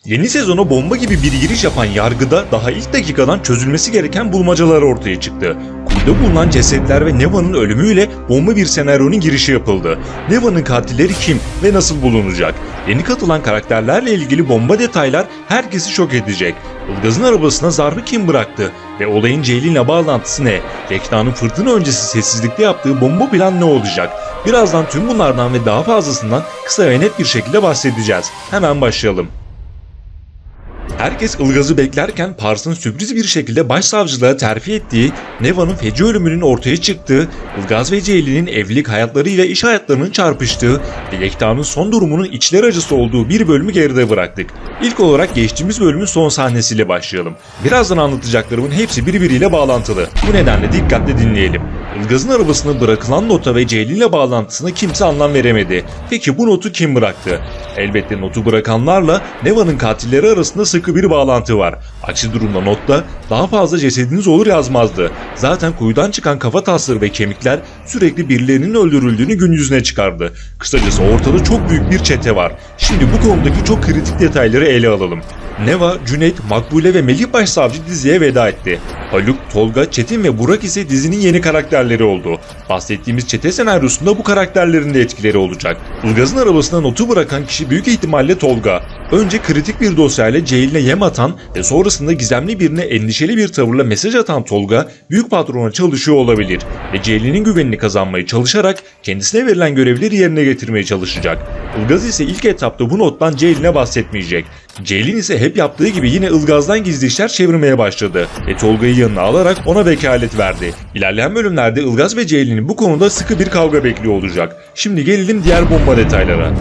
Yeni sezona bomba gibi bir giriş yapan yargıda daha ilk dakikadan çözülmesi gereken bulmacalar ortaya çıktı. Kuyuda bulunan cesetler ve Neva'nın ölümüyle bomba bir senaryonun girişi yapıldı. Neva'nın katilleri kim ve nasıl bulunacak? Yeni katılan karakterlerle ilgili bomba detaylar herkesi şok edecek. Ilgaz'ın arabasına zarfı kim bıraktı? Ve olayın Ceylin'le bağlantısı ne? Yekta'nın fırtına öncesi sessizlikte yaptığı bomba plan ne olacak? Birazdan tüm bunlardan ve daha fazlasından kısa ve net bir şekilde bahsedeceğiz. Hemen başlayalım. Herkes Ilgaz'ı beklerken Pars'ın sürpriz bir şekilde başsavcılığa terfi ettiği, Neva'nın feci ölümünün ortaya çıktığı, Ilgaz ve Ceylin'in evlilik hayatlarıyla iş hayatlarının çarpıştığı ve Yekta'nın son durumunun içler acısı olduğu bir bölümü geride bıraktık. İlk olarak geçtiğimiz bölümün son sahnesiyle başlayalım. Birazdan anlatacaklarımın hepsi birbiriyle bağlantılı. Bu nedenle dikkatle dinleyelim. Ilgaz'ın arabasına bırakılan nota ve Ceylin'le bağlantısına kimse anlam veremedi. Peki bu notu kim bıraktı? Elbette notu bırakanlarla Neva'nın katilleri arasında sıkı bir bağlantı var. Aksi durumda notta daha fazla cesediniz olur yazmazdı. Zaten kuyudan çıkan kafa tasları ve kemikler sürekli birilerinin öldürüldüğünü gün yüzüne çıkardı. Kısacası ortada çok büyük bir çete var. Şimdi bu konudaki çok kritik detayları ele alalım. Neva, Cüneyt, Makbule ve Melih Başsavcı diziye veda etti. Haluk, Tolga, Çetin ve Burak ise dizinin yeni karakterleri oldu. Bahsettiğimiz çete senaryosunda bu karakterlerin de etkileri olacak. Ilgaz'ın arabasına notu bırakan kişi büyük ihtimalle Tolga. Önce kritik bir dosyayla Ceylin'e yem atan ve sonrasında gizemli birine endişeli bir tavırla mesaj atan Tolga, büyük patrona çalışıyor olabilir ve Ceylin'in güvenini kazanmaya çalışarak kendisine verilen görevleri yerine getirmeye çalışacak. Ilgaz ise ilk etapta bu nottan Ceylin'e bahsetmeyecek. Ceylin ise hep yaptığı gibi yine Ilgaz'dan gizli işler çevirmeye başladı ve Tolga'yı yanına alarak ona vekalet verdi. İlerleyen bölümlerde Ilgaz ve Ceylin'in bu konuda sıkı bir kavga bekliyor olacak. Şimdi gelelim diğer bomba detaylara.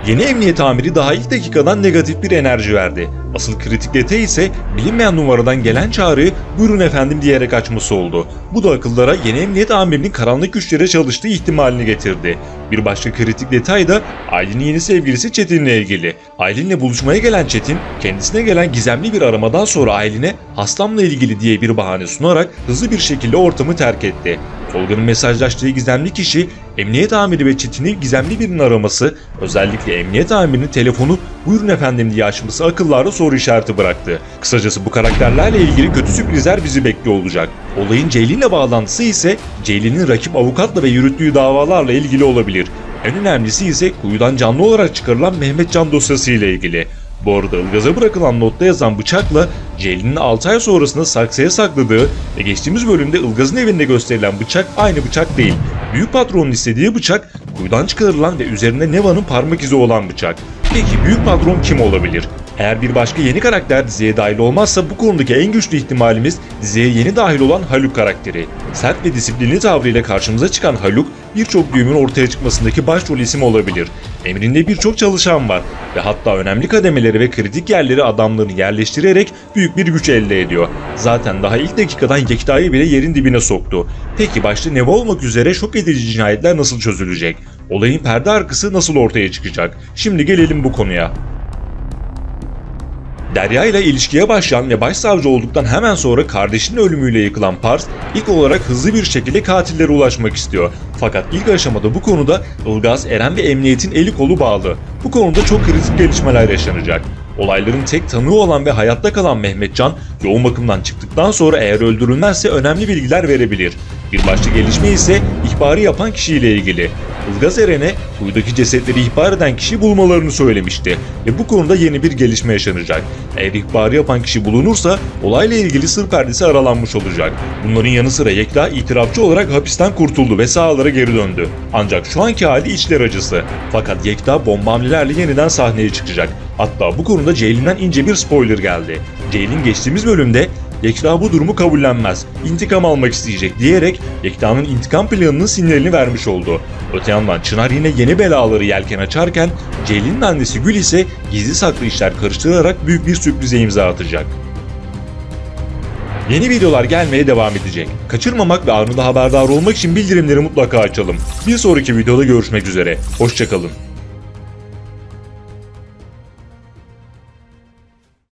Yeni emniyet amiri daha ilk dakikadan negatif bir enerji verdi. Asıl kritik detay ise bilinmeyen numaradan gelen çağrıyı "buyurun efendim" diyerek açması oldu. Bu da akıllara yeni emniyet amirinin karanlık güçlere çalıştığı ihtimalini getirdi. Bir başka kritik detay da Aylin'in yeni sevgilisi Çetin'le ilgili. Aylin'le buluşmaya gelen Çetin, kendisine gelen gizemli bir aramadan sonra Aylin'e hastamla ilgili diye bir bahane sunarak hızlı bir şekilde ortamı terk etti. Tolga'nın mesajlaştığı gizemli kişi, emniyet amiri ve Çetin'i gizemli birinin araması, özellikle emniyet amirinin telefonu "buyurun efendim" diye açması akıllarda soru işareti bıraktı. Kısacası bu karakterlerle ilgili kötü sürprizler bizi bekliyor olacak. Olayın Ceylin'le bağlantısı ise Ceylin'in rakip avukatla ve yürüttüğü davalarla ilgili olabilir. En önemlisi ise kuyudan canlı olarak çıkarılan Mehmetcan dosyası ile ilgili. Bu arada Ilgaz'a bırakılan notta yazan bıçakla Ceylin'in 6 ay sonrasında saksıya sakladığı ve geçtiğimiz bölümde Ilgaz'ın evinde gösterilen bıçak aynı bıçak değil. Büyük patronun istediği bıçak kuyudan çıkarılan ve üzerinde Neva'nın parmak izi olan bıçak. Peki büyük patron kim olabilir? Eğer bir başka yeni karakter diziye dahil olmazsa bu konudaki en güçlü ihtimalimiz diziye yeni dahil olan Haluk karakteri. Sert ve disiplinli tavrıyla karşımıza çıkan Haluk, birçok düğümün ortaya çıkmasındaki başrol isim olabilir. Emrinde birçok çalışan var ve hatta önemli kademeleri ve kritik yerleri adamlarını yerleştirerek büyük bir güç elde ediyor. Zaten daha ilk dakikadan Yekta'yı bile yerin dibine soktu. Peki başta Neva olmak üzere şok edici cinayetler nasıl çözülecek? Olayın perde arkası nasıl ortaya çıkacak? Şimdi gelelim bu konuya. Derya ile ilişkiye başlayan ve başsavcı olduktan hemen sonra kardeşinin ölümüyle yıkılan Pars, ilk olarak hızlı bir şekilde katillere ulaşmak istiyor. Fakat ilk aşamada bu konuda Ilgaz, Eren ve emniyetin eli kolu bağlı. Bu konuda çok kritik gelişmeler yaşanacak. Olayların tek tanığı olan ve hayatta kalan Mehmetcan, yoğun bakımdan çıktıktan sonra eğer öldürülmezse önemli bilgiler verebilir. Bir başka gelişme ise ihbarı yapan kişiyle ilgili. Ilgaz Eren'e kuyudaki cesetleri ihbar eden kişi bulmalarını söylemişti ve bu konuda yeni bir gelişme yaşanacak. Eğer ihbarı yapan kişi bulunursa olayla ilgili sır perdesi aralanmış olacak. Bunların yanı sıra Yekta itirafçı olarak hapisten kurtuldu ve sahalara geri döndü. Ancak şu anki hali içler acısı. Fakat Yekta bomba hamlelerle yeniden sahneye çıkacak. Hatta bu konuda Ceylin'den ince bir spoiler geldi. Ceylin geçtiğimiz bölümde Yekta bu durumu kabullenmez, intikam almak isteyecek diyerek Yekta'nın intikam planının sinyalini vermiş oldu. Öte yandan Çınar yine yeni belaları yelken açarken Ceylin'in annesi Gül ise gizli saklı işler karıştırarak büyük bir sürprize imza atacak. Yeni videolar gelmeye devam edecek. Kaçırmamak ve anında haberdar olmak için bildirimleri mutlaka açalım. Bir sonraki videoda görüşmek üzere. Hoşça kalın.